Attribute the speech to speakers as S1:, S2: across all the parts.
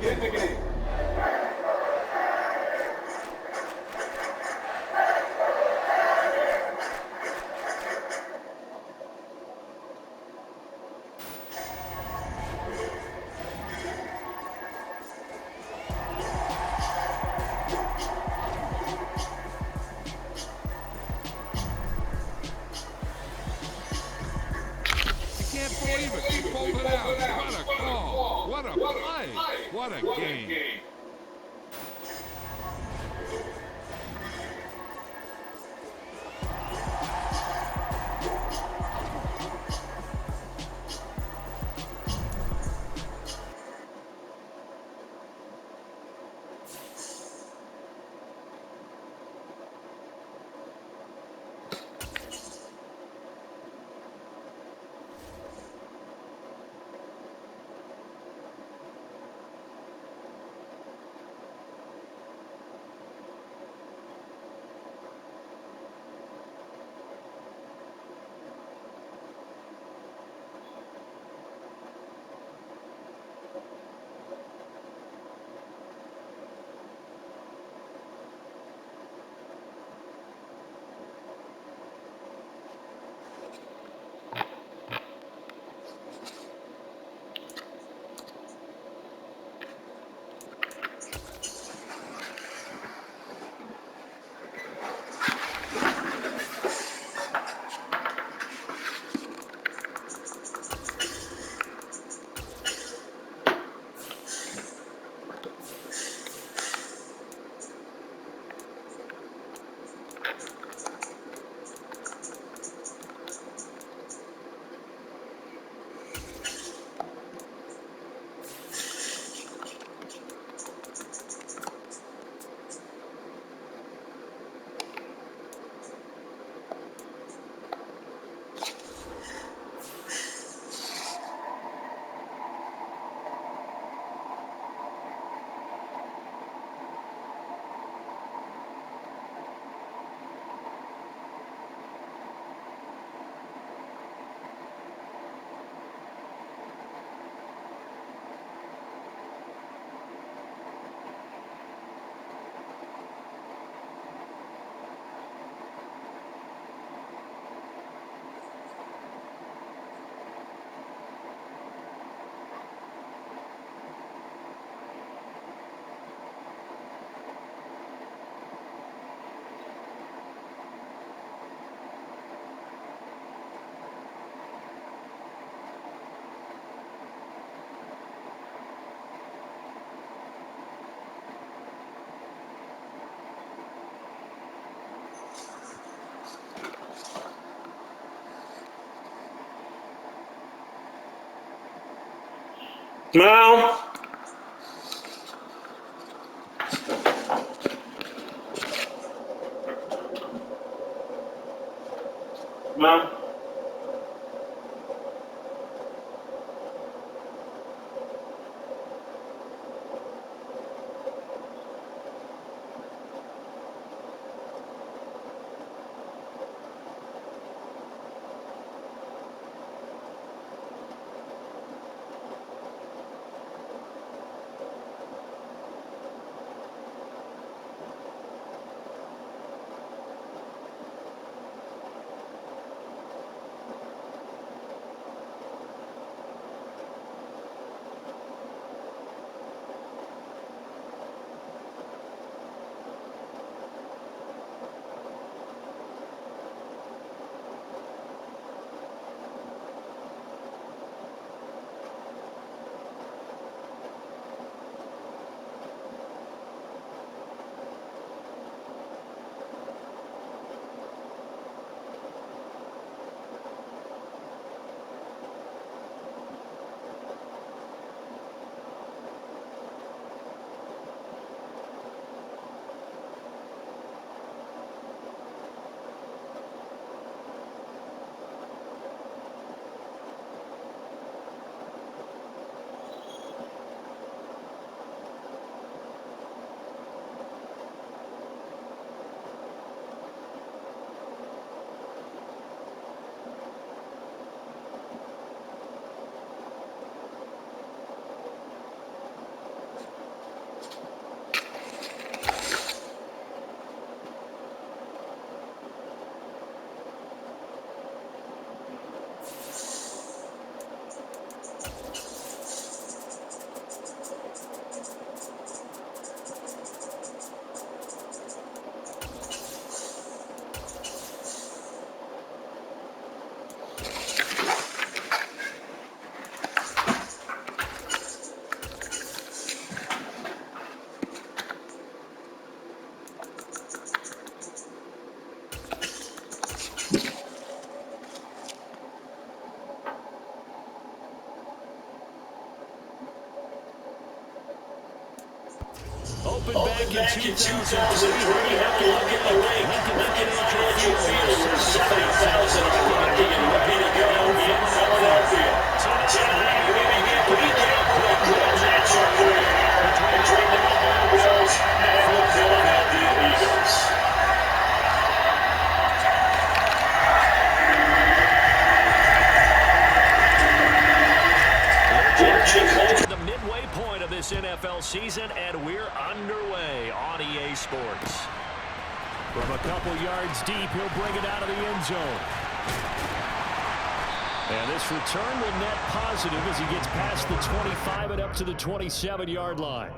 S1: Can't believe it. He pulled it out. What a call. What a play. What a game.
S2: Now, Mom.
S3: back in 2003, looking at the lake. Lincoln Financial Field, 70,000 repeating your own field, Philadelphia. Tonight, we're going to get a matchup between the Bills and the Philadelphia Eagles.
S4: The midway point of this NFL season, and we're underway on EA Sports.
S5: From a couple yards deep, he'll bring it out of the end zone. And this return will net positive as he gets past the 25 and up to the 27-yard line.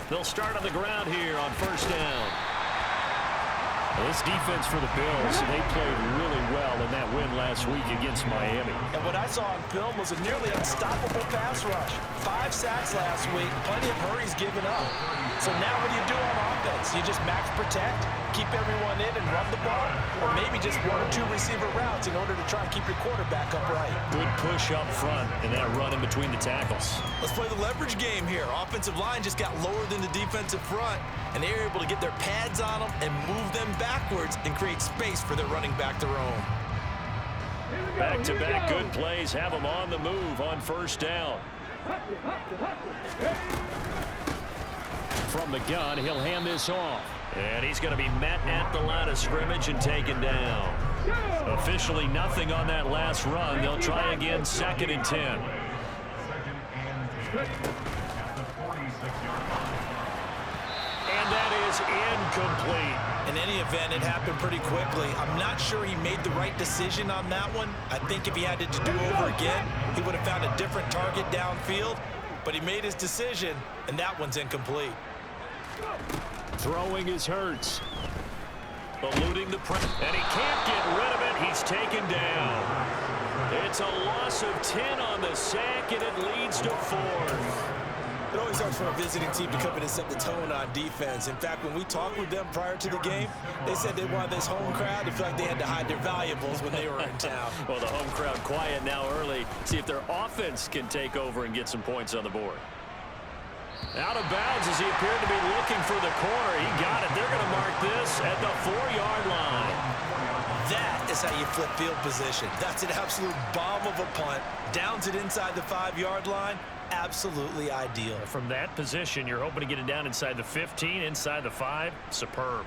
S4: They'll start on the ground here on first down.
S5: Well, this defense for the Bills, they played really well in that win last week against Miami.
S6: And what I saw on film was a nearly unstoppable pass rush. 5 sacks last week, plenty of hurries given up. So now what do you do on offense? You just max protect, keep everyone in and run the ball, or maybe just 1 or 2 receiver routes in order to try and keep your quarterback upright.
S5: Good push up front and that run in between the tackles.
S6: Let's play the leverage game here. Offensive line just got lower than the defensive front, and they were able to get their pads on them and move them backwards and create space for their running back to roam.
S5: Back-to-back good plays have them on the move on first down. From the gun, he'll hand this off.
S4: And he's going to be met at the line of scrimmage and taken down.
S5: Officially nothing on that last run. They'll try again, 2nd and 10. And that is incomplete.
S6: In any event, it happened pretty quickly. I'm not sure he made the right decision on that one. I think if he had to do over again, he would have found a different target downfield. But he made his decision, and that one's incomplete.
S5: Throwing is Hurts.
S4: Eluding the press. And he can't get rid of it. He's taken down. It's a loss of 10 on the sack, and it leads to 4.
S6: It always helps for a visiting team to come in and set the tone on defense. In fact, when we talked with them prior to the game, they said they wanted this home crowd to feel like they had to hide their valuables when they were in town.
S5: Well, the home crowd quiet now early. See if their offense can take over and get some points on the board.
S4: Out of bounds as he appeared to be looking for the corner. He got it. They're going to mark this at the 4-yard line.
S6: That is how you flip field position. That's an absolute bomb of a punt. Downs it inside the 5-yard line. Absolutely ideal.
S5: From that position, you're hoping to get it down inside the 15, inside the 5. Superb.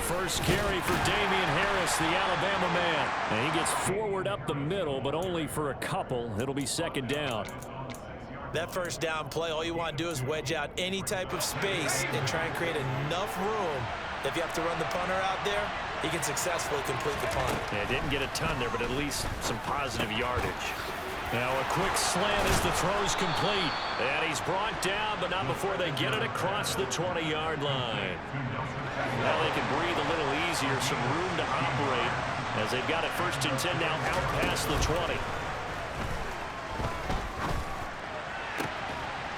S5: First carry for Damian Harris, the Alabama man. And he gets forward up the middle, but only for a couple. It'll be 2nd down.
S6: That first down play, all you want to do is wedge out any type of space and try and create enough room. If you have to run the punter out there, he can successfully complete the punt.
S5: Yeah, didn't get a ton there, but at least some positive yardage. Now a quick slant as the throw's complete.
S4: And he's brought down, but not before they get it across the 20-yard line.
S5: Now they can breathe a little easier, some room to operate as they've got it 1st and 10 now out past the 20.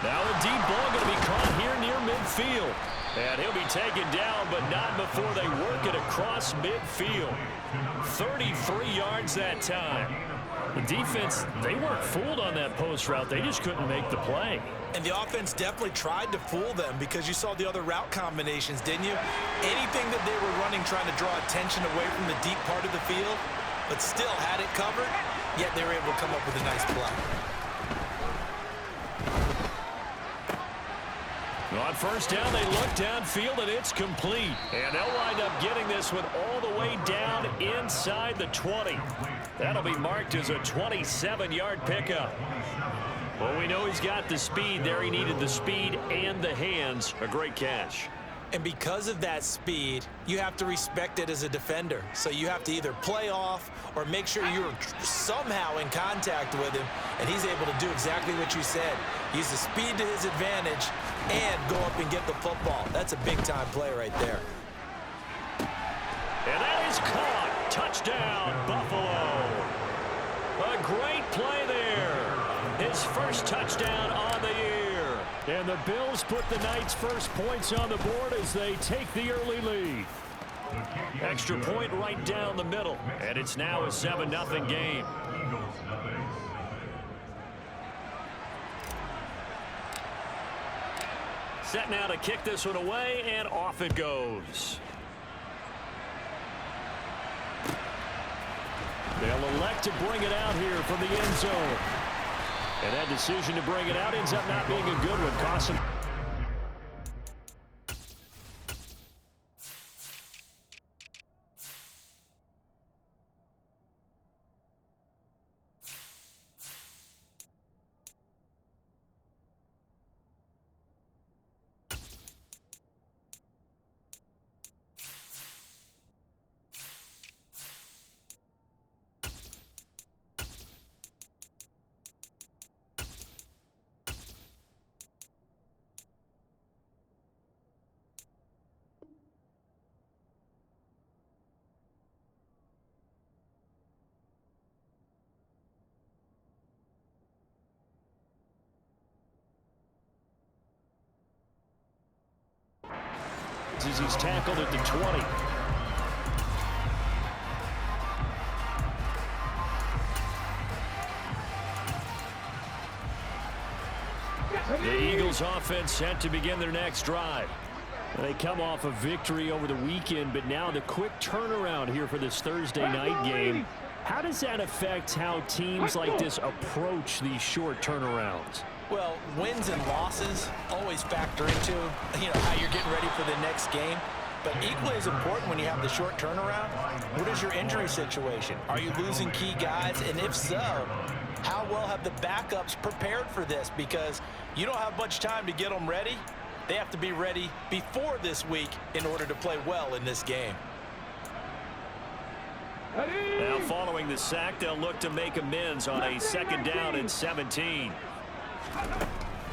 S5: Now a deep ball going to be caught here near midfield. And he'll be taken down, but not before they work it across midfield. 33 yards that time. The defense, they weren't fooled on that post route. They just couldn't make the play.
S6: And the offense definitely tried to fool them because you saw the other route combinations, didn't you? Anything that they were running trying to draw attention away from the deep part of the field, but still had it covered, yet they were able to come up with a nice play.
S5: On first down, they look downfield, and it's complete. And they'll wind up getting this one all the way down inside the 20. That'll be marked as a 27-yard pickup. Well, we know he's got the speed there. He needed the speed and the hands. A great catch.
S6: And because of that speed, you have to respect it as a defender. So you have to either play off or make sure you're somehow in contact with him, and he's able to do exactly what you said. Use the speed to his advantage and go up and get the football. That's a big-time play right there.
S4: And that is caught. Touchdown, Buffalo. A great play there. His first touchdown on the year. And the Bills put the Knights' first points on the board as they take the early lead. Extra point right down the middle. And it's now a 7-0 game. Set now to kick this one away, and off it goes. They'll elect to bring it out here from the end zone. And that decision to bring it out ends up not being a good one. Cost him. As he's tackled at the 20. The Eagles offense set to begin their next drive. They come off a victory over the weekend, but now the quick turnaround here for this Thursday night game. How does that affect how teams like this approach these short turnarounds?
S6: Well, wins and losses always factor into, how you're getting ready for the next game. But equally as important when you have the short turnaround, what is your injury situation? Are you losing key guys? And if so, how well have the backups prepared for this? Because you don't have much time to get them ready. They have to be ready before this week in order to play well in this game.
S4: Now following the sack, they'll look to make amends on a 2nd down and 17.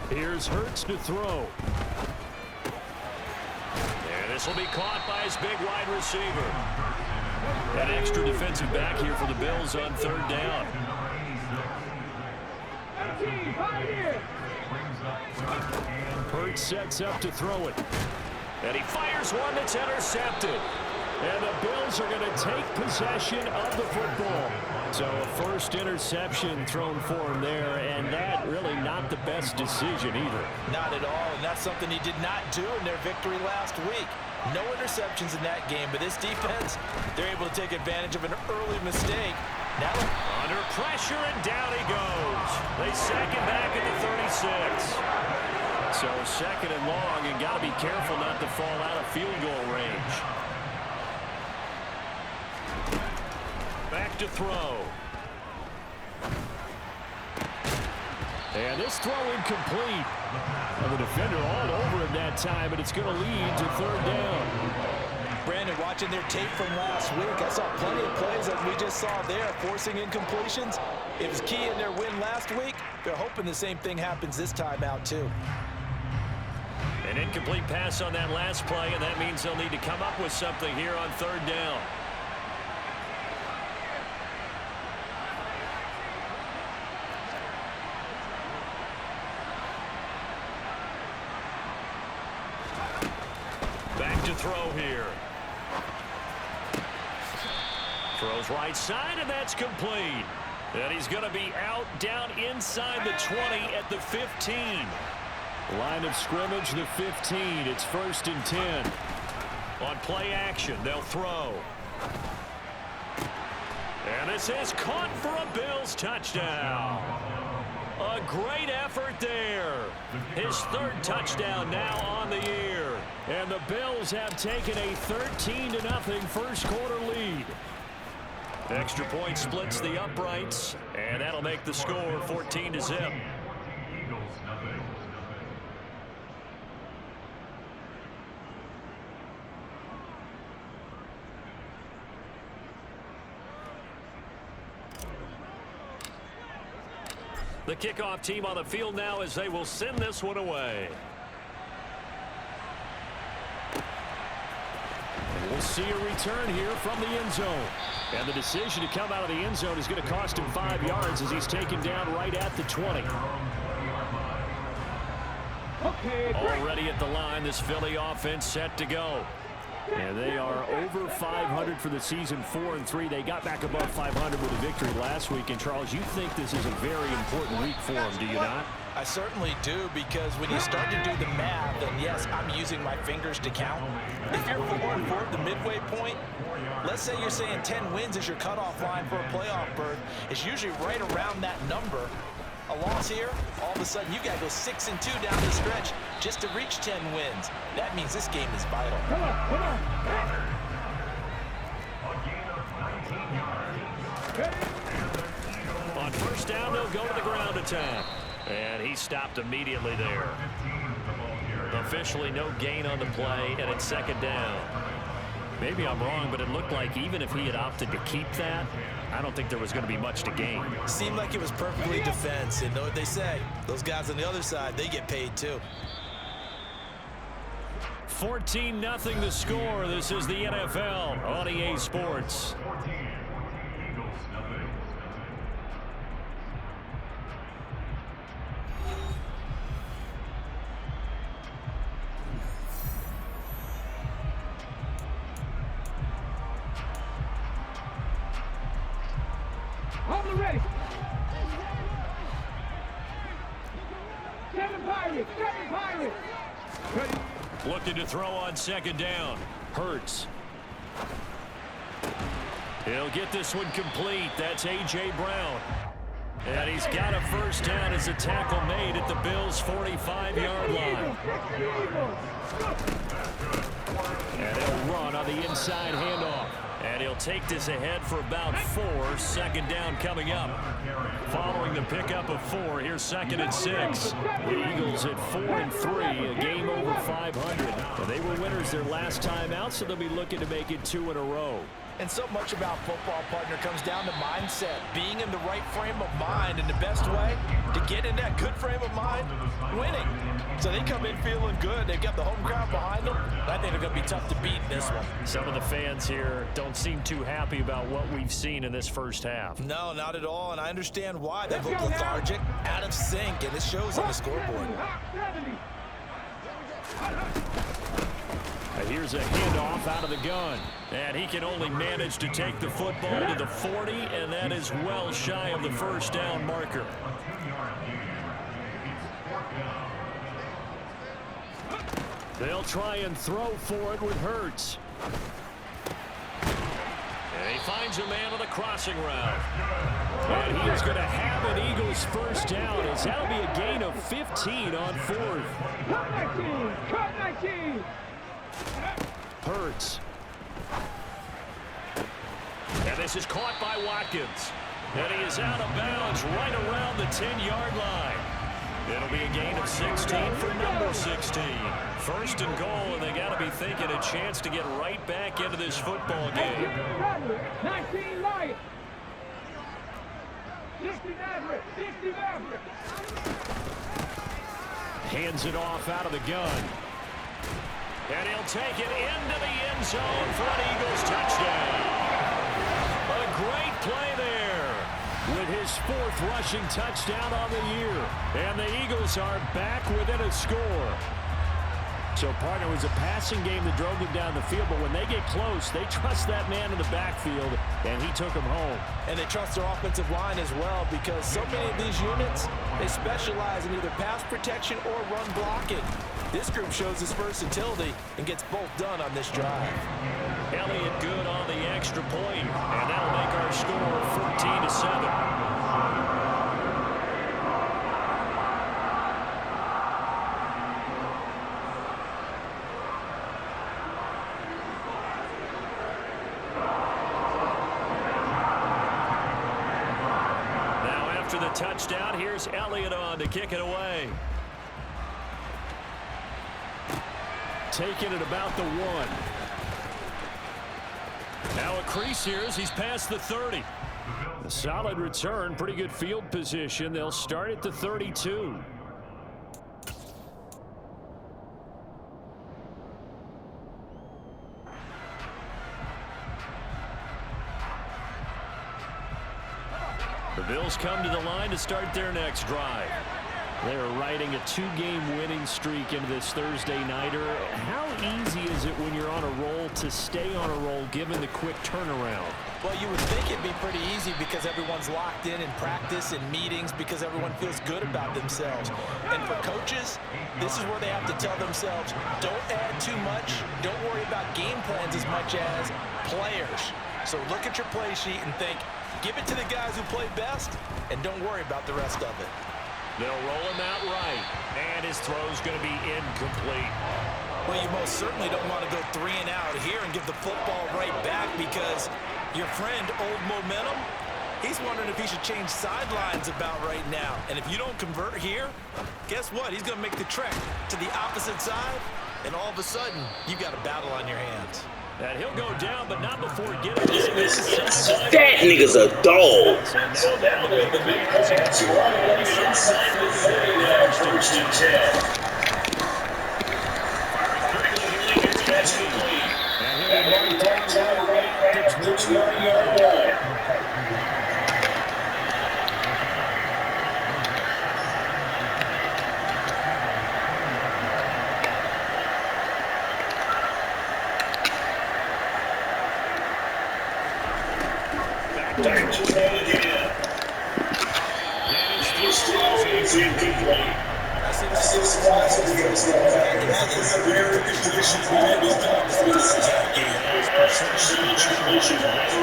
S4: Here's Hurts to throw. And this will be caught by his big wide receiver. An extra defensive back here for the Bills on 3rd down. Hurts sets up to throw it. And he fires one that's intercepted. And the Bills are going to take possession of the football. So a first interception thrown for him there, and that really not the best decision either.
S6: Not at all, and that's something he did not do in their victory last week. No interceptions in that game, but this defense, they're able to take advantage of an early mistake. Now
S4: under pressure, and down he goes. They sack him back at the 36. So 2nd and long, and got to be careful not to fall out of field goal range. Back to throw. And this throw incomplete. And the defender all over him that time, but it's going to lead to 3rd down.
S6: Brandon, watching their tape from last week, I saw plenty of plays that we just saw there, forcing incompletions. It was key in their win last week. They're hoping the same thing happens this time out, too.
S4: An incomplete pass on that last play, and that means they'll need to come up with something here on 3rd down. Back to throw here. Throws right side, and that's complete. And he's going to be out down inside the 20 at the 15. Line of scrimmage, the 15. It's 1st and 10. On play action, they'll throw. And this is caught for a Bills touchdown. A great effort there. His 3rd touchdown now on the year. And the Bills have taken a 13-0 first quarter lead. Extra point splits the uprights, and that'll make the score 14-0. The kickoff team on the field now as they will send this one away. And we'll see a return here from the end zone. And the decision to come out of the end zone is going to cost him 5 yards as he's taken down right at the 20. Already at the line, this Philly offense set to go. And they are over 500 for the season, 4-3. They got back above 500 with a victory last week. And, Charles, you think this is a very important week for them, do you not?
S6: I certainly do, because when you start to do the math, and yes, I'm using my fingers to count. If you're 4-4 at the midway point, let's say you're saying 10 wins is your cutoff line for a playoff berth. It's usually right around that number. A loss here, all of a sudden you got to go 6-2 down the stretch just to reach 10 wins. That means this game is vital.
S4: On first down, they'll go to the ground attack. And he stopped immediately there. Officially no gain on the play, and it's second down. Maybe I'm wrong, but it looked like even if he had opted to keep that, I don't think there was going to be much to gain.
S6: Seemed like it was perfectly defense. And know what they say? Those guys on the other side, they get paid too.
S4: 14-0 the score. This is the NFL on EA Sports. Looking to throw on second down. Hurts. He'll get this one complete. That's A.J. Brown. And he's got a first down as a tackle made at the Bills' 45-yard line. And he'll run on the inside handoff. And he'll take this ahead for about 4. Second down coming up. Following the pickup of 4, here's second and 6. The Eagles at 4-3, a game over 500. They were winners their last time out, so they'll be looking to make it 2 in a row.
S6: And so much about football, partner, comes down to mindset. Being in the right frame of mind, and the best way to get in that good frame of mind, winning. So they come in feeling good. They've got the home crowd behind them. I think they're going to be tough to beat in this one.
S4: Some of the fans here don't seem too happy about what we've seen in this first half.
S6: No, not at all, and I understand why. They look lethargic, out of sync, and it shows on the scoreboard.
S4: Here's a handoff out of the gun. And he can only manage to take the football to the 40, and that is well shy of the first down marker. They'll try and throw for it with Hurts. And he finds a man on the crossing route. And he is going to have an Eagles first down, as that'll be a gain of 15 on 4th.
S7: Cut 19!
S4: Hurts. And this is caught by Watkins. And he is out of bounds right around the 10-yard line. It'll be a gain of 16 for number 16. First and goal, and they got to be thinking a chance to get right back into this football game.
S7: 19 Lions. 60 Maverick. 60 Maverick.
S4: Hands it off out of the gun. And he'll take it into the end zone for an Eagles touchdown. A great play there with his 4th rushing touchdown on the year. And the Eagles are back within a score. So, partner, it was a passing game that drove them down the field, but when they get close, they trust that man in the backfield, and he took them home.
S6: And they trust their offensive line as well, because so many of these units, they specialize in either pass protection or run blocking. This group shows its versatility and gets both done on this drive.
S4: Elliott good on the extra point, and that'll make our score 14-7. Touchdown. Here's Elliott on to kick it away. Taking it about the 1. Now a crease here as he's past the 30. A solid return, pretty good field position. They'll start at the 32. The Bills come to the line to start their next drive. They're riding a 2-game winning streak into this Thursday nighter. How easy is it when you're on a roll to stay on a roll given the quick turnaround?
S6: Well, you would think it'd be pretty easy because everyone's locked in practice and meetings because everyone feels good about themselves. And for coaches, this is where they have to tell themselves, don't add too much, don't worry about game plans as much as players. So look at your play sheet and think, give it to the guys who play best, and don't worry about the rest of it.
S4: They'll roll him out right, and his throw's going to be incomplete.
S6: Well, you most certainly don't want to go 3 and out here and give the football right back because your friend, Old Momentum, he's wondering if he should change sidelines about right now. And if you don't convert here, guess what? He's going to make the trek to the opposite side, and all of a sudden, you've got a battle on your hands.
S4: And he'll go down, but not before getting this inside.
S2: That nigga's a dog.
S3: So now the big pass running inside the 30 now, first and 10. Quickly gets catch complete. And he'll be marked down right at the 20-yard line. Back to throw again. And his throw is incomplete.
S6: I see the surprise of the first one. That is a very good position to be in.
S3: Percentage completion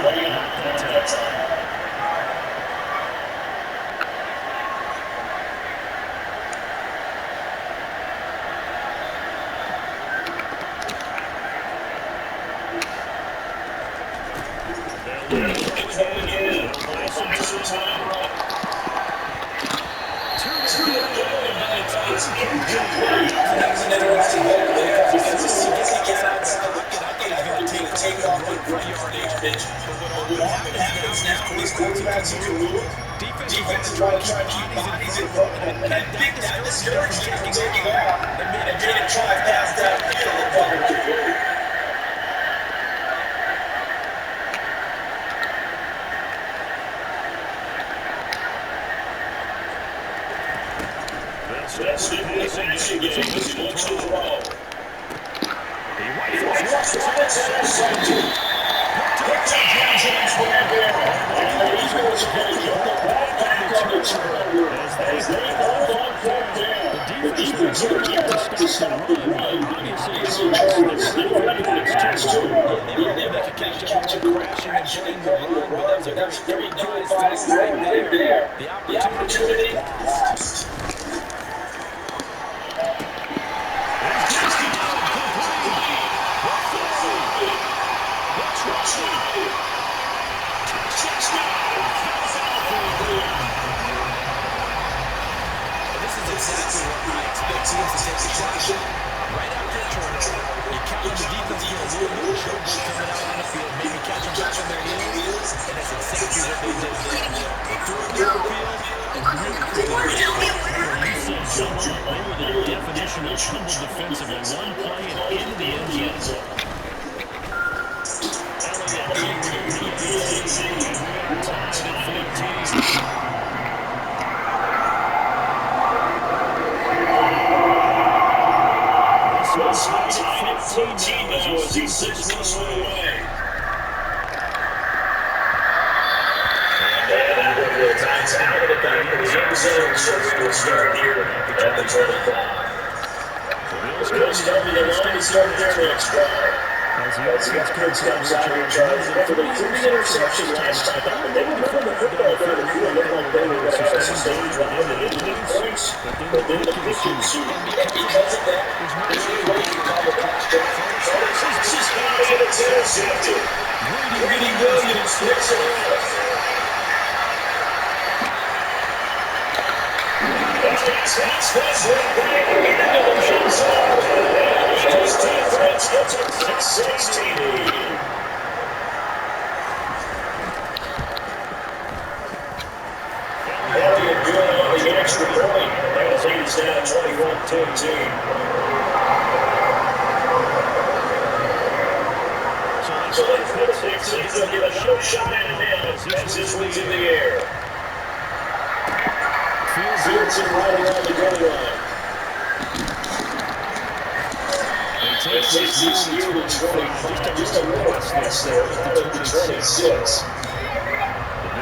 S3: right at that time.
S6: Defense trying to keep bodies in front, and that discouraged him from taking off. And made a try pass down the field.
S3: That's the passing game as he looks to throw. He wants to intercept. Touchdown, James Bradbury. And the Eagles get right back on the turnover as they go on fourth down. The defense really have to stop the run. Obviously, they were running the pass too.
S6: They could catch a crashing and playing the run, but there's three guys right there. The opportunity lost. Right after a turnover, you count on the defense to get a little bit of trouble coming out on the field, maybe catch them back on their heels, and that's exactly what they did there. They threw it down the field and really quickly.
S4: They were the definition of trouble defensively. One play and into the end zone.
S3: It's 14 now as he sends this one away. And the time's out of the back of the end zone, so we will start here at the 25. The Bills come to the line to start their next drive. As the offense comes out here, charging for the 3 interception last time, but they were running the football fairly good. Looked like they were going to have some stage with him and getting points, but then the conditions suit. Because of that, there's no way to call the pass down. This is an interception. Greedy Williams picks it up. That's right into the end zone. His defense gets a quick 16. 14. So let's put a pick six. They'll get another shot at him as this one's in the air. Fields it right around the goal line. It takes this year to 25, just a little pass there out of the 26.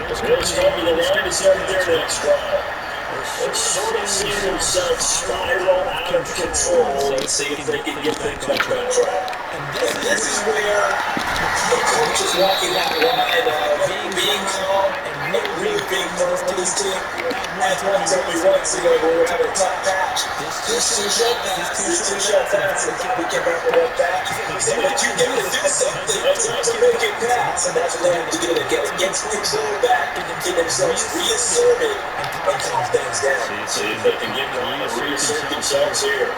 S3: The Bills come to the line to start their next drive. They're sort of seeing themselves spiral out of control and see if they can get things back on track.
S6: And this is where the coach is walking that line of being calm and really being firm for this team. At one time we once ago we were having a tough patch. This two shut pass, and how we can wrap it up back. But you got to do something to make it pass, and that's what they have to do to get control back, get themselves reasserted, and calm things down.
S3: See if they can get them to reassert themselves here.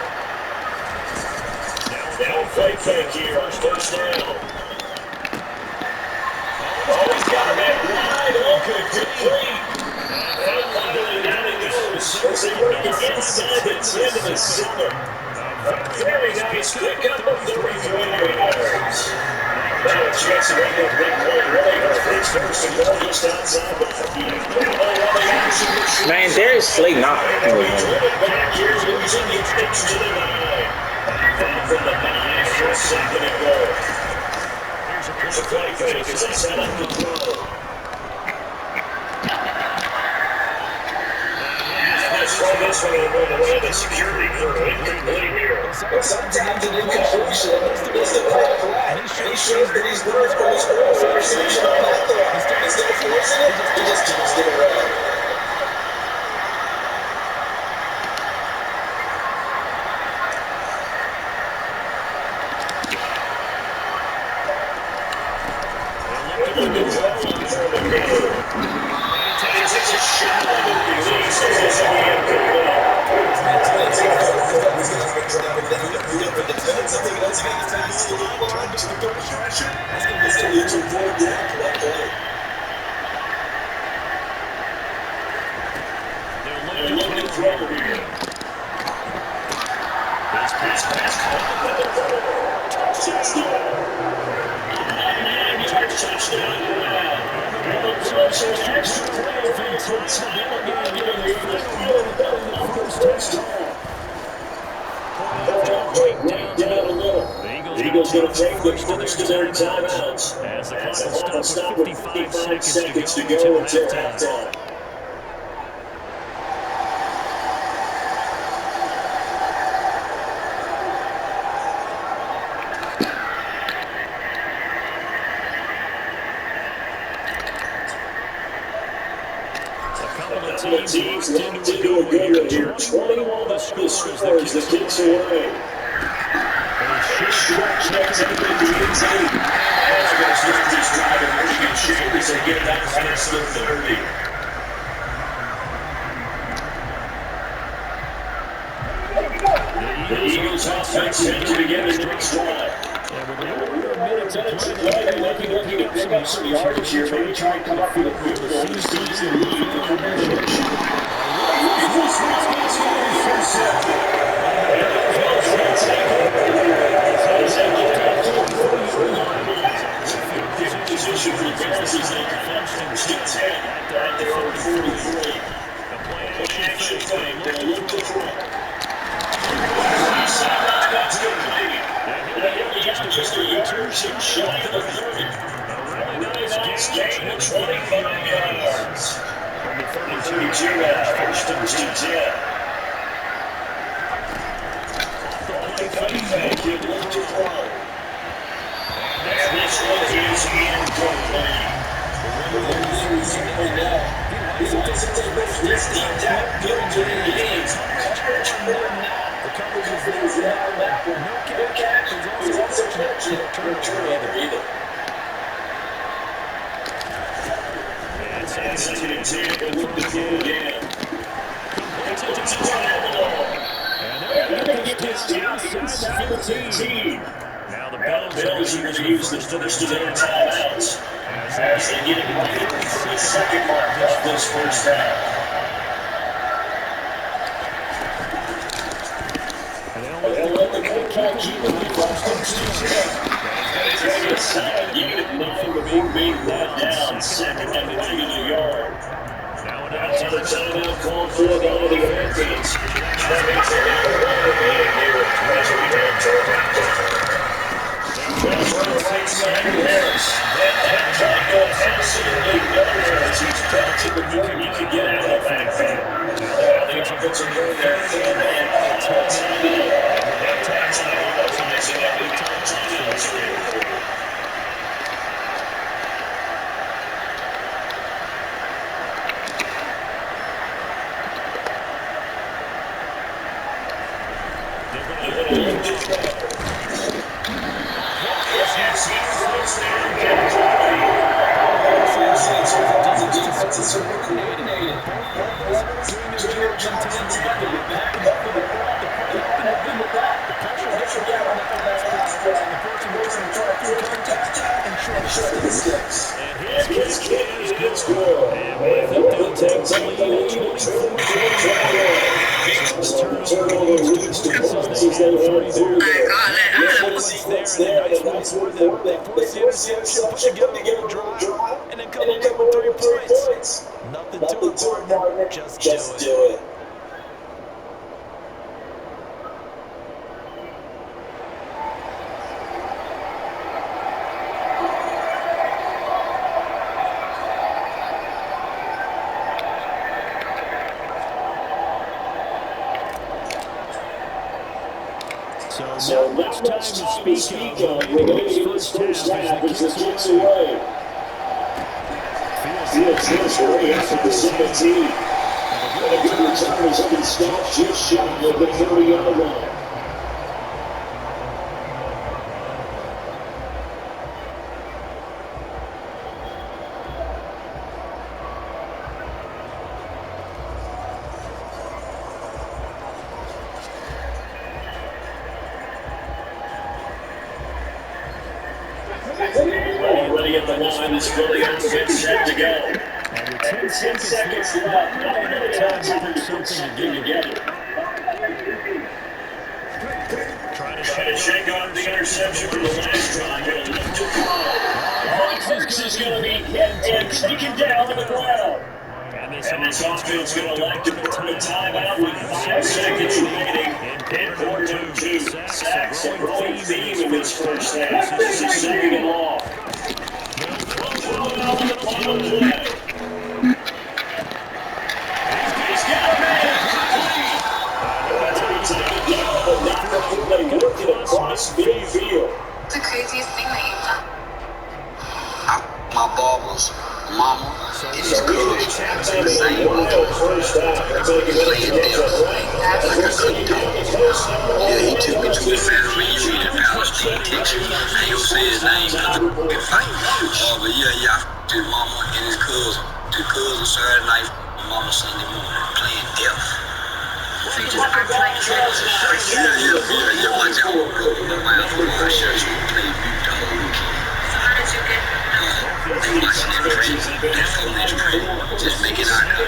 S3: Now play fake here on first down. Oh, he's got that wide open complete. And finally down it goes as they work it inside the 10 of the center. A very nice pickup of 33 yards. Now a chance to make that big play. Really hurt his first and goal just outside the 50.
S2: Man, there's Slade not.
S3: Back here, losing the pitch to the 9. From the 9 for second and goal. Here's a play fake as they set up the throw. Let's run this one away. The security crew incomplete here.
S6: But sometimes an incompletion is the correct play. And he shows that he's learned from his earlier season on that throw. Instead of forcing it, he just tossed it away.
S3: The Eagles going to take the first of their timeouts as the clock will stop with 55 seconds to go until halftime. Teams look to do a good one here. 21 the scores that kicks away. Stretch next to the DNT. As we're going to start this drive in pretty good shape as they get that past the 30. The Eagles offense set to begin the next drive. Minutes to play, they're looking to pick up some yardage here. Maybe try and come up with a field goal. This team's in the lead for possession. Position for the Bears as they defend first and 10 right there on 43. Action fake, they'll look to throw. That's complete. Just a yard shy of the 30. A really nice gain, 25 yards. From the 32 now, first and 10. Fake, he'll look to throw. And this one is incomplete. He wants to take this deep down, build to the games. Coverage more now. The coverage is now left. No catch. He's also fortunate to return either. And second and 10, they'll look to throw again. It's a tackle. And they're going to get this down inside the 15. Now the Bills are going to use this to their timeouts as they get right for the second mark of this first half. keeping them from first and 10. And it's going to be a solid gain of 9 before being brought down. Second and 1 yard.
S4: Now
S3: Another timeout called for by the Hurricanes. That means they have 1 remaining here as we head toward halftime. That's right, Saints Matthew Harris. And that time goes absolutely nowhere as he's back to the point he could get out of the backfield. The offensive guard there, and all timeout. That timeout rising up the top timeouts here. And his kick is good. And he'll take the lead 24-21. Turnover leads to points as they head through there.
S6: Points there, and a nice one for them. They force the interception, put together a drive, and then come up with 3 points. Nothing to it, partner. Just do it.
S3: So not much time to speak of remaining in this first half as the kicks away. Field transfer after the 17. And a good return as he stops just shy of the 30-yard line. Already at the line is for the offense set to go. And with 10 seconds left, not really enough time to put something together. Trying to shake off the interception from the last drive. Hurts is going to be hit and taken down to the ground. And this offense going to elect to burn a timeout with 5 seconds remaining in quarter 2. Sacks a growing theme in this first half. This is second and long. Out on the final play. He's got a man. But not before they work it across midfield.
S8: What's the craziest thing that you've done? My barber's mama and his cousins in the same room. We played deaf like a good dog. Yeah, he took me to a family reunion in Palestine, Texas. I ain't gonna say his name because we can fight. But yeah, I f***ed his mama and his cousin. His cousin Saturday night, mama Sunday morning, playing deaf. So you just start playing deaf? Yeah, watch out. I share you play mute the whole weekend. So how did you get they watching it free, and phone is free. Just make it out there.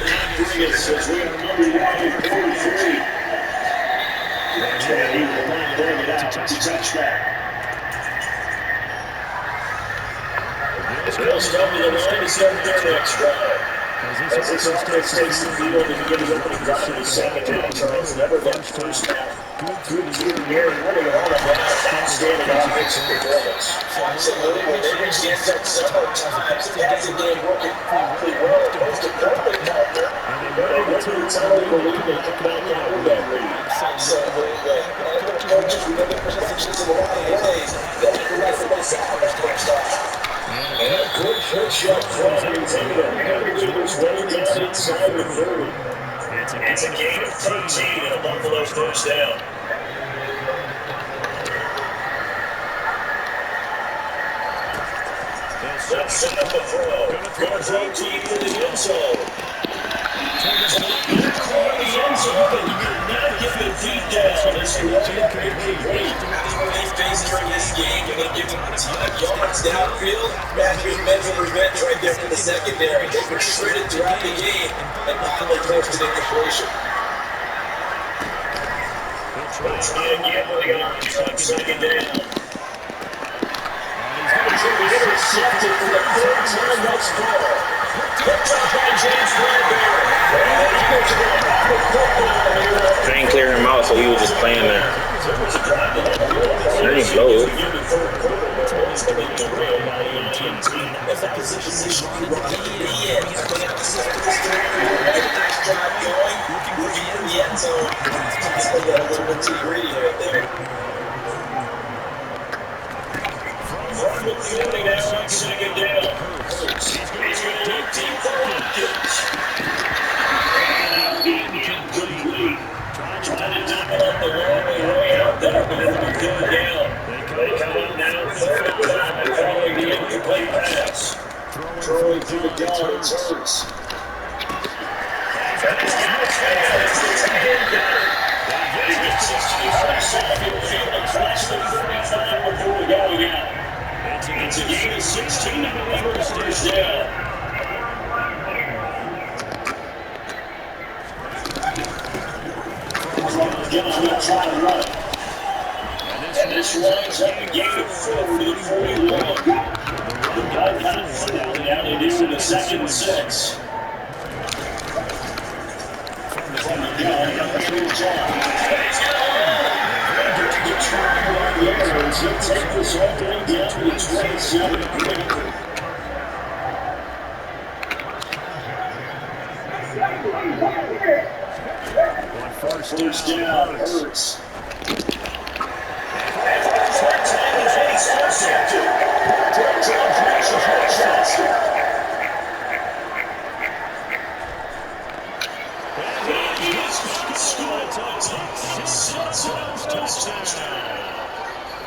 S3: And he will not bring it out to touchback. Bills come to the line to start their next drive. As this offense takes the field and begins opening drive in the second half, turns never been first half. Good through here and running on about outstanding offensive performance. Absolutely, when they reach the end zone several times, it hasn't been working awfully well. Most importantly, partner, they're able to return the lead and come back out with that lead. Absolutely. And the coaches remember projections in a lot of ways. They'll be right for both sides next time. And a good shot from Taylor. Edwards running down inside the 30. It's a gain of 13 and a Buffalo first down. Let's set up the throw. Gonna throw deep in the end zone. Caught in the end zone, and you could not get the deep down as he wasn't complete.
S9: They faced during this game, and they give him a ton of yards downfield. Matthews mentioned revenge right there for the secondary. They were shredded throughout the game, and finally forced an incompletion.
S3: Let's try again with the option on second down. He's going to be intercepted for the third time thus far. Picked up by James Bradbury. And the Eagles are going to have a football here.
S2: They ain't clearing him out, so he was just playing there. There he goes.
S3: It's going to be derailed by AT&T. That's the position he runs to be in. He's going to have to set this nice drive going. Looking for the end zone. It's going to get a little bit too greedy right there. From the 40 now, second down. He's going to look deep for Watkins. Incomplete. Trying to dump it up the long way out there, but it'll be good down. They come up now, third and 5, following the incomplete pass. Throwing through the gun, it's Hurts. That is outside. It's the tight end got it. He gets 65 off the field, it's less than 45 before going out. It's a gain of 16 on the first down. Jones will try to run it. And this runs up a gain of 4 to the 41. The ball kind of fell down into the second and 6. From the gun, number 3 John. And he's got a run. Very good try right there. He'll take this all the way down to the 27. First down, Hurts. And for the third time, he's intercepted. Touchdown, Jackson. And he is scored. Touchdown.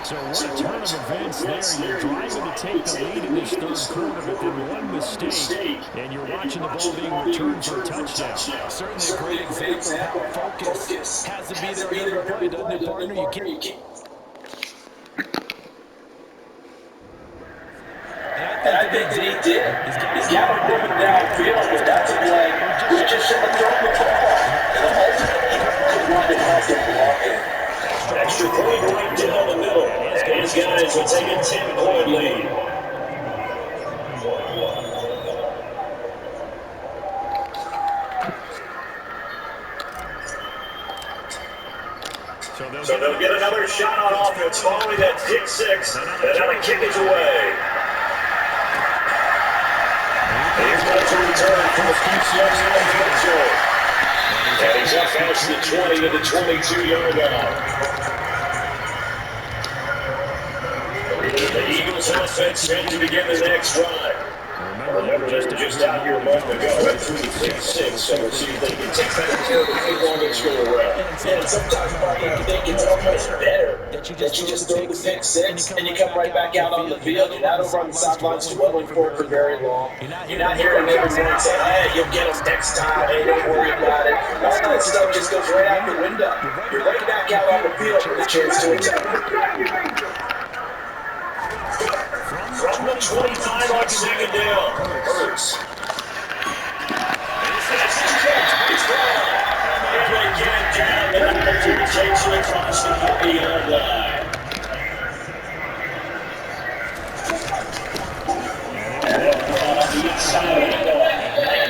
S4: So what turn of events there. You're driving to take the lead in this third quarter, but then one mistake, and you're watching the ball being returned for a touchdown.
S6: Certainly a great example of how focus has to be there on every play, doesn't it, partner? You can't.
S3: And I think that he did. He's got to move it downfield, but that's a play. We just should have thrown the ball. And ultimately, he wanted to help him blocking. Extra point right down the middle. These guys will take a 10-point lead. So they'll get another shot on offense following that pick 6. And now the kick is away. Here's one to return from the 5 yards in the red zone. And he's up past the 20 to the 22-yard line. The Eagles offense ready to begin the next drive. Remember, they were just out here a moment ago. Went through the pick 6, so we'll see if they can take better care of the football and go around. And sometimes I think it's almost better that you just throw the pick 6 and you come right back out on the field. You're not over on the sidelines dwelling for it for very long. You're not hearing everyone say, hey, you'll get them next time. Hey, don't worry about it. All that stuff just goes right out the window. You're right back out on the field with a chance to attack. From the 25 on second down, Hurts. It's gone. They're going to get it down. And the takes it across the 40-yard line. On the inside.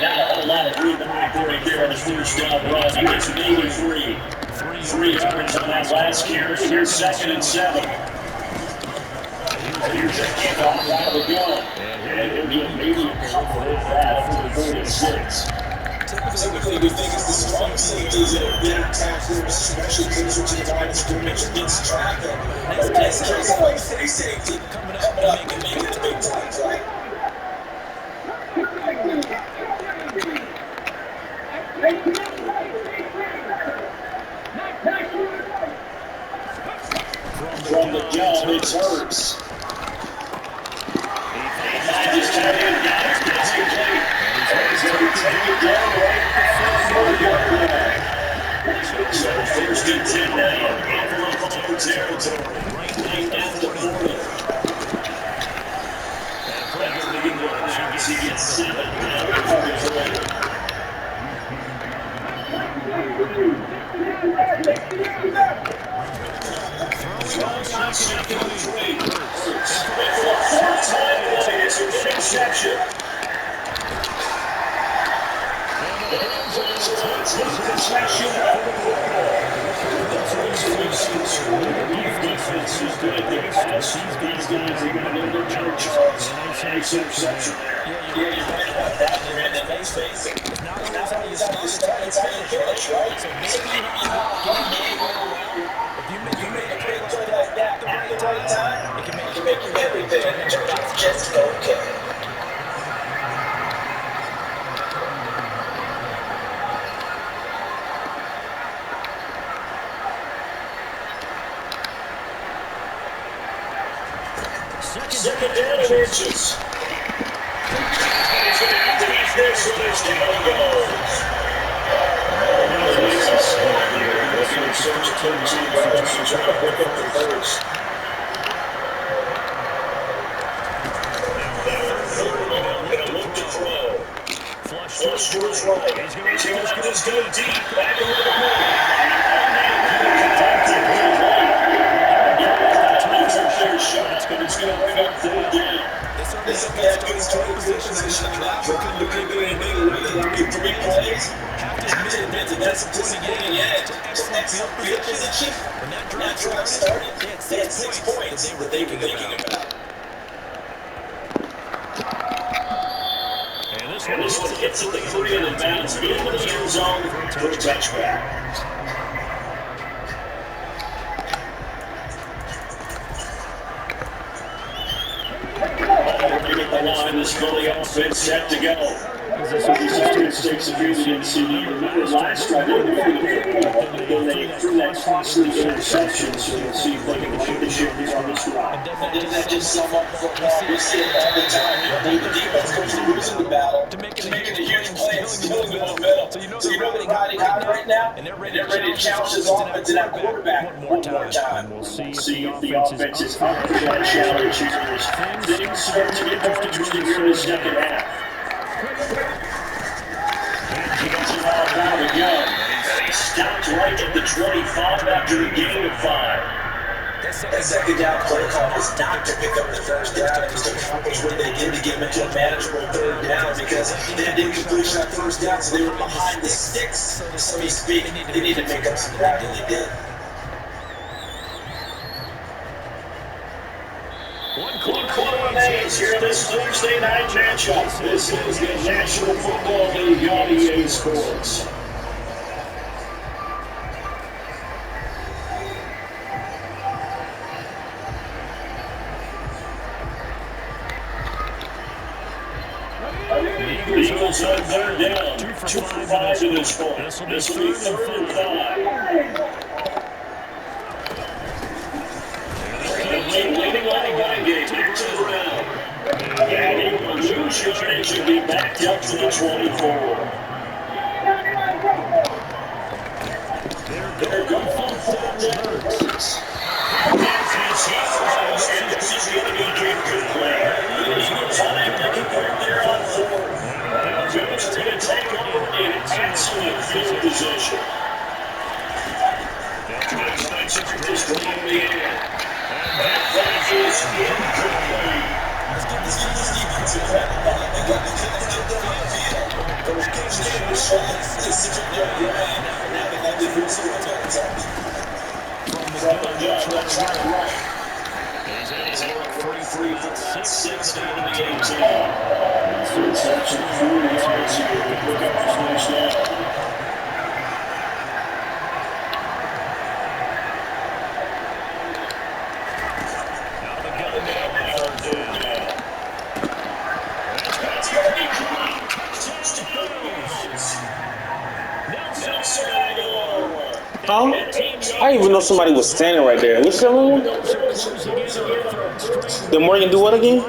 S3: Not a lot of room right there on the first down run. He gets maybe 3 yards on that last carry. Here's 2nd and 7. Here's a kickoff out of the gun. And it'll be maybe a couple of that up to the 46. Typically, we think it's the strong safeties that are better tacklers, especially closer to the line of scrimmage against traffic. But in this case, I like free safety coming up and making the big time play. From the gun, it's Hurts. He's tight end, got it. It's complete. And he's going to take it down right at the 40-yard line. So first and 10 now. Envelope over territory. Right at the 40. Back to the line. He gets 7 down to 43. interception. Possession of the football. The first we've seen some defenses good at their best. These guys are going to know their better charts. Nice interception there.
S6: Yeah, you're right about that, Brandon. Let's face it. It's not always how you start, it's how you finish, right? So maybe you have to get him all the way around. If you make a play like that at the right time, it can make everything turn out just okay.
S3: Second down and inches. He's going to have to eat this with his 10 yards. He's a snap here. Looking to search 13 yards to try to pick up the first. Going to look to throw. Flush towards right. He's going to let this go deep. Back over the middle. Fair shot, but it's going to bring up third down. This will be a good starting position. Looking to be in 3 plays. Have to admit that that's a disappointing end to excellent field position. When that drive started, they had 6 points that they were thinking about. And this one hits at the 3 and then bounces into the end zone for a touchback. The line is fully offense set to go. Mistakes if you didn't see. Remember last time they were then they threw that costly interception, so we'll see if they can keep the ship on this drive. And doesn't that just sum up football? We see it all the time. The defense comes to losing the battle, to making a huge play and stealing the momentum. So you know they're riding hot right now, and they're ready to challenge this offense and that quarterback one more time.
S5: We'll see
S3: if the offense is up for that challenge. Things start to get more interesting here in the second half. Out again. And he stopped right at the 25 after a gain of 5. That second down play call was not to pick up the first down. It was to accomplish what they did to get him into a manageable third down because they had incompletion on first down, so they were behind the sticks, so to speak. They needed to make up some ground, and they did. One quarter remains here in this Thursday night matchup. This is the National Football League on EA Sports. The Eagles on third down. 2 for 5 to this point. This will be 3rd and 5. Leading on the run game, back to the ground. And he will lose yardage and be backed up to the 24. They're going for 4th down. This is going to be a good play. Time to convert there on 4th. Jones is going to take over in excellent field position. Just going in the air. That is incomplete. Let's give this defense a credit. They got the field. Those games they were showing now they got the difference in the from the gun, that's right. He's able to work 43 for 6 down to the 18. Interception, 40 yards here to pick up his first down.
S2: Huh? I didn't even know somebody was standing right there. What's that one? Then Morgan do what again?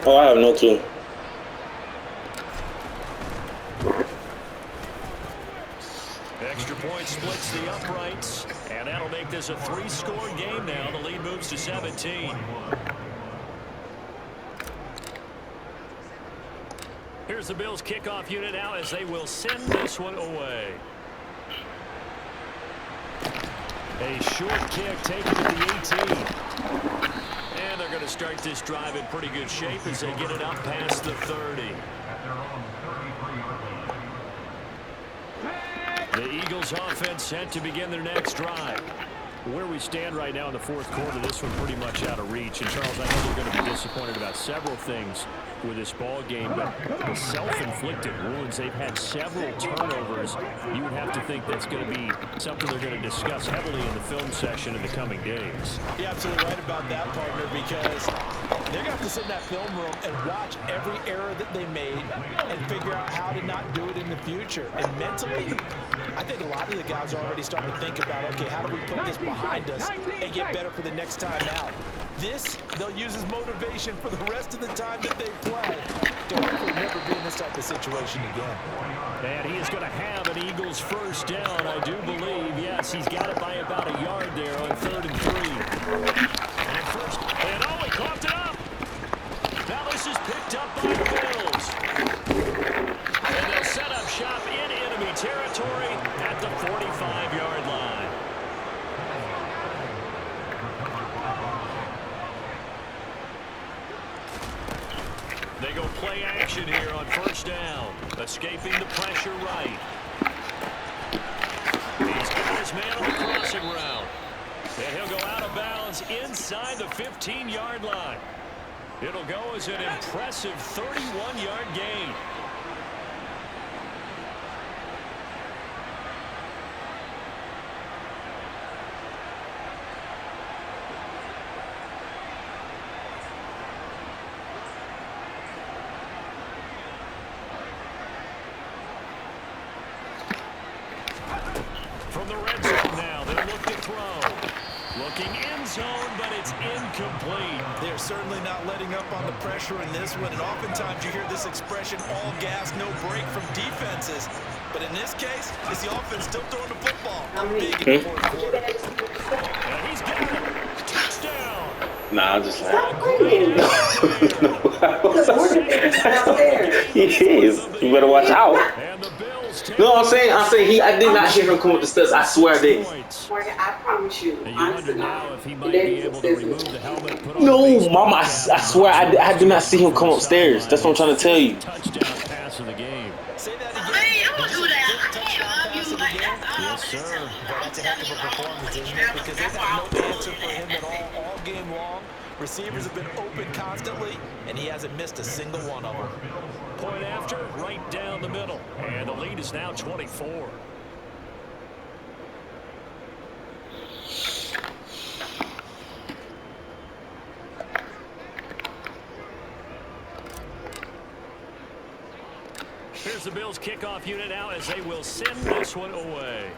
S2: Oh, I have no clue.
S4: Extra point splits the uprights, and that'll make this a 3-score game now. The lead moves to 17. Here's the Bills' kickoff unit now as they will send this one away. A short kick taken to the 18. And they're going to start this drive in pretty good shape as they get it up past the 30. The Eagles offense set to begin their next drive. Where we stand right now in the fourth quarter, this one pretty much out of reach. And, Charles, I know they're going to be disappointed about several things with this ball game, but the self-inflicted wounds, they've had several turnovers. You would have to think that's going to be something they're going to discuss heavily in the film session in the coming days.
S6: You're absolutely right about that, partner, because they're going to have to sit in that film room and watch every error that they made and figure out how to not do it in the future. And mentally, I think a lot of the guys are already starting to think about, okay, how do we put this behind us and get better for the next time out? This, they'll use as motivation for the rest of the time that they play to hopefully never be in this type of situation again.
S4: And he is going to have an Eagles first down, I do believe. Yes, he's got it by about a yard there on 3rd and 3. And first, and oh, he coughed it up. Now this is picked up by the Bills. And they'll set up shop in enemy territory at the 45-yard line. They go play action here on first down. Escaping the pressure right. He's got his man on the crossing route. And he'll go out of bounds inside the 15-yard line. It'll go as an impressive 31-yard gain. From the red zone now, they look to throw. Looking end zone, but it's incomplete.
S6: They're certainly not letting up on the pressure in this one, and oftentimes you hear this expression, all gas, no break from defenses. But in this case, it's the offense still throwing the football. Big in the fourth quarter.
S4: And he's got it. Touchdown.
S2: Nah, I'm just like, he is. You better watch out.
S4: And the Bills take
S2: No, I'm saying I did not hear him come with the studs. I swear I did.
S10: Morgan, I promise you,
S4: And you
S10: honest
S4: wonder
S10: to
S4: now
S10: God,
S4: if he might be able to remove the helmet, put on the
S2: No,
S4: baseball
S2: Mama, I
S4: cap,
S2: swear I did not see him come upstairs. That's what I'm trying to tell you.
S4: Touchdown pass of the game.
S6: Say that again.
S8: Hey, don't do that.
S4: Yes, sir.
S6: That's a heck of a performance, isn't it? Because they've had no answer for him at all game long. Receivers have been open constantly, and he hasn't missed a single one of them.
S4: Point after, right down the middle. And the lead is now 24. Here's the Bills kickoff unit now as they will send this one away.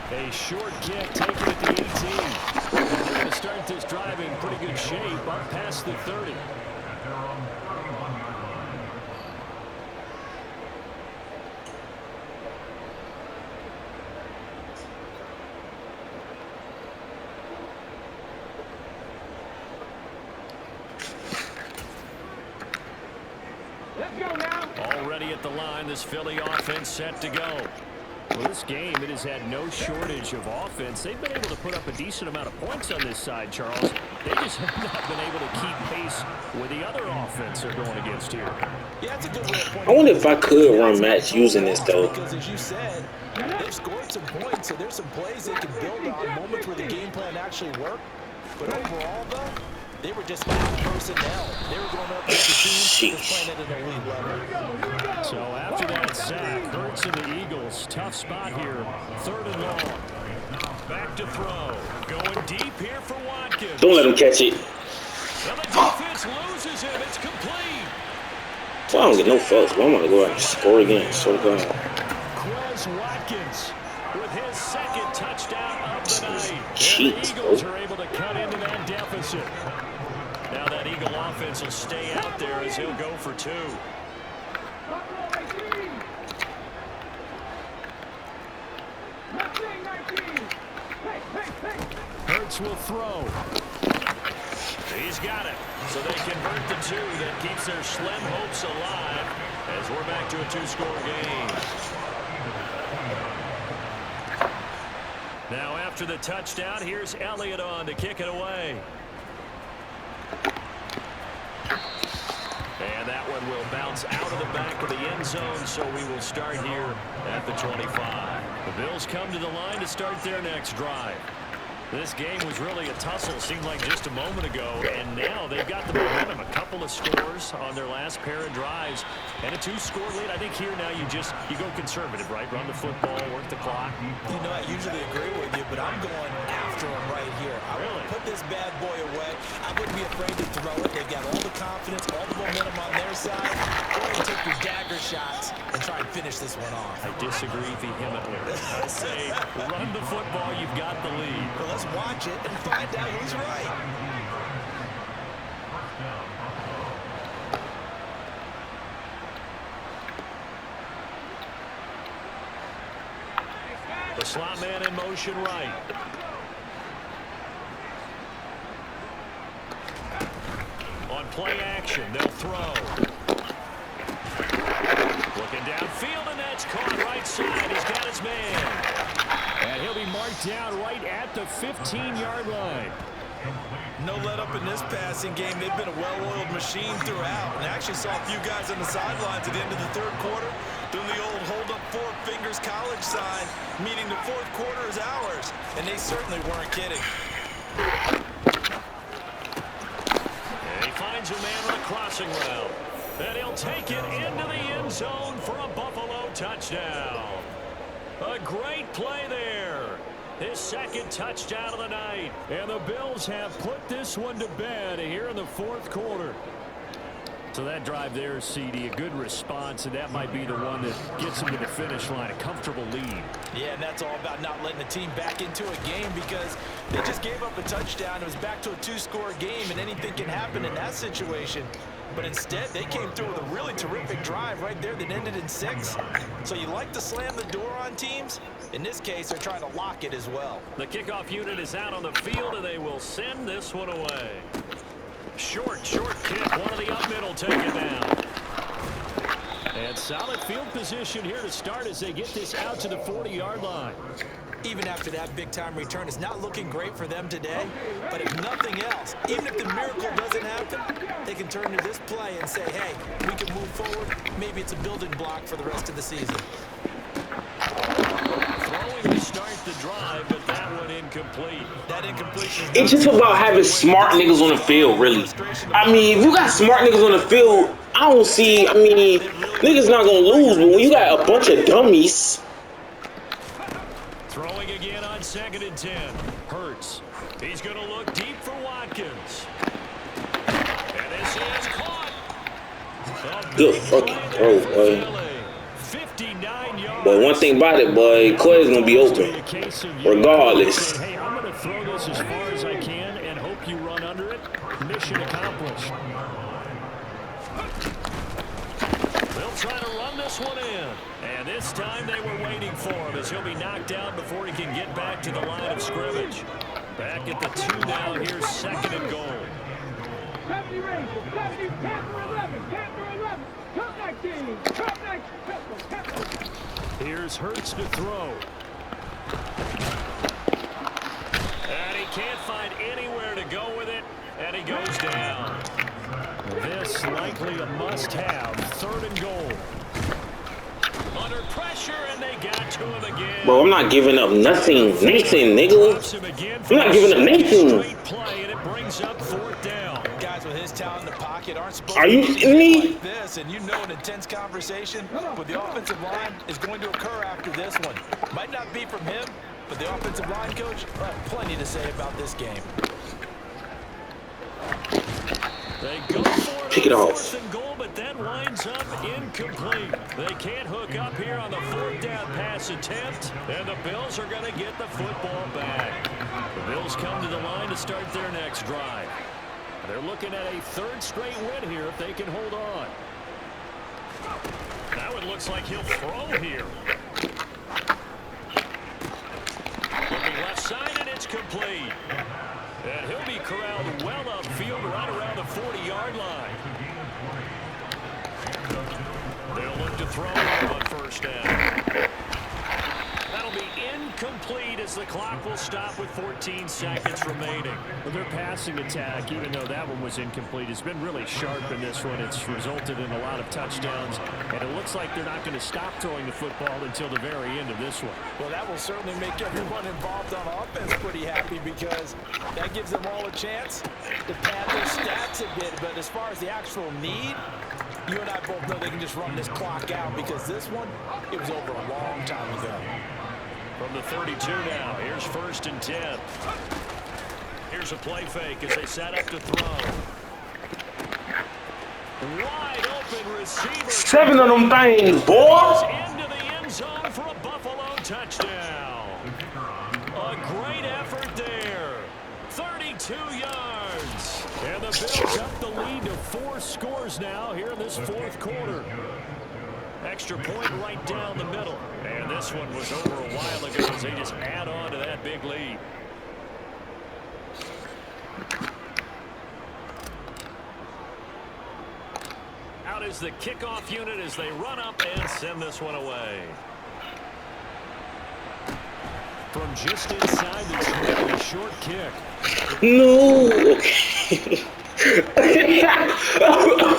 S4: A short kick taken at the 18. They're going to start this drive in pretty good shape up past the 30.
S7: Let's go now.
S4: Already at the line, this Philly offense set to go. Well, this game, it has had no shortage of offense. They've been able to put up a decent amount of points on this side, Charles. They just have not been able to keep pace with the other offense they're going against here.
S6: Yeah, that's a good way of pointing.
S2: I wonder if I could run match using this, though.
S6: Because as you said, they've scored some points, so there's some plays they can build on, moments where the game plan actually worked. But overall, though, they were just out personnel. They were going up against a team that's playing at an elite level.
S4: So after that sack, Hurts and the Eagles, tough spot here. 3rd and long. Back to throw. Going deep here for Watkins.
S2: Don't let him catch it.
S4: And the defense loses him. It's complete.
S2: Well, I don't get no fucks, but I'm going to go out and score again. So God.
S4: Quez Watkins with his second touchdown of the night. And the
S2: Jeez,
S4: Eagles
S2: bro.
S4: are able to cut into that deficit. Now that Eagle offense will stay out there as he'll go for 2. Hurts will throw. He's got it. So they convert the 2. That keeps their slim hopes alive as we're back to a 2-score game. Now after After the touchdown, here's Elliott on to kick it away. And that one will bounce out of the back of the end zone, so we will start here at the 25. The Bills come to the line to start their next drive. This game was really a tussle, seemed like just a moment ago, and now they've got the momentum. A couple of scores on their last pair of drives, and a 2-score lead. I think here now you go conservative, right? Run the football, work the clock.
S6: You know, I usually agree with you, but I'm going after him right here. I want to put this bad boy away. I wouldn't be afraid to throw it. They've got all the confidence, all the momentum on their side. Go ahead and take your dagger shots and try and finish this one off.
S4: I disagree vehemently. I say run the football, you've got the lead.
S6: Well, let's watch it and find out who's right.
S4: The slot man in motion right. On play action, they'll throw. Looking downfield, and that's caught right side. He's got his man. And he'll be marked down right at the 15-yard line.
S6: No let up in this passing game. They've been a well-oiled machine throughout. And I actually saw a few guys on the sidelines at the end of the third quarter doing the old hold up 4 fingers college sign, meaning the fourth quarter is ours. And they certainly weren't kidding.
S4: And he finds a man on a crossing route. And he'll take it into the end zone for a Buffalo touchdown. A great play there. His second touchdown of the night. And the Bills have put this one to bed here in the fourth quarter. So that drive there, CD, a good response, and that might be the one that gets them to the finish line, a comfortable lead.
S6: Yeah, and that's all about not letting the team back into a game because they just gave up a touchdown. It was back to a 2-score game, and anything can happen in that situation. But instead, they came through with a really terrific drive right there that ended in 6. So you like to slam the door on teams? In this case, they're trying to lock it as well.
S4: The kickoff unit is out on the field, and they will send this one away. Short kick. One of the up middle take it down. And solid field position here to start as they get this out to the 40-yard line.
S6: Even after that big-time return, it's not looking great for them today. But if nothing else, even if the miracle doesn't happen, they can turn to this play and say, hey, we can move forward. Maybe it's a building block for the rest of the season.
S4: Throwing to start the drive, but that one incomplete.
S6: That incompletion.
S2: It's just about having smart niggas on the field, really. I mean, if you got smart niggas on the field, I don't see, I mean, niggas not gonna lose, but when you got a bunch of dummies.
S4: Throwing again on 2nd and 10. Hurts. He's going to look deep for Watkins. And this is caught.
S2: Good fucking throw, boy.
S4: 59 yards.
S2: But one thing about it, boy, Clay's gonna be open, regardless.
S4: Hey, I'm going to throw this as far as I can and hope you run under it. Mission accomplished. They'll try to run this one in. And this time they were waiting for him as he'll be knocked out before he can get back to the line of scrimmage. Back at the 2 now. Here's 2nd and goal.
S7: 70 Rangers, 70, Panther 11, Panther 11. Come back, team. Come back.
S4: Here's Hurts to throw. And he can't find anywhere to go with it. And he goes down. This likely a must-have. 3rd and goal. Under pressure, and they got to him again.
S2: Bro, I'm not giving up nothing, nigga. I'm not giving up nothing.
S4: Play, and it brings up 4th down.
S6: Guys with his talent in the pocket aren't supposed
S2: Are you
S6: to
S2: kidding me?
S6: like this, and you know an intense conversation with the offensive line is going to occur after this one. Might not be from him, but the offensive line coach will have plenty to say about this game.
S4: They go for it.
S2: Pick it off.
S4: 4th and goal, but that winds up incomplete. They can't hook up here on the 4th down pass attempt, and the Bills are going to get the football back. The Bills come to the line to start their next drive. They're looking at a 3rd straight win here if they can hold on. Now it looks like he'll throw here. Looking left side, and it's complete. And he'll be corralled well upfield right around the 40-yard line. They'll look to throw on 1st down. That'll be Incomplete as the clock will stop with 14 seconds remaining.
S5: Well, their passing attack, even though that one was incomplete, has been really sharp in this one. It's resulted in a lot of touchdowns, and it looks like they're not going to stop throwing the football until the very end of this one.
S6: Well, that will certainly make everyone involved on offense pretty happy because that gives them all a chance to pad their stats a bit. But as far as the actual need, you and I both know they can just run this clock out because this one, it was over a long time ago.
S4: From the 32 now, here's 1st and 10. Here's a play fake as they set up to throw. Wide open receiver.
S2: 7 of them things, boy.
S4: Into the end zone for a Buffalo touchdown. A great effort there. 32 yards. And the Bills up the lead to 4 scores now here in this 4th quarter. Extra point right down the middle. And this one was over a while ago as they just add on to that big lead. Out is the kickoff unit as they run up and send this one away. From just inside the 20, a short kick.
S2: No.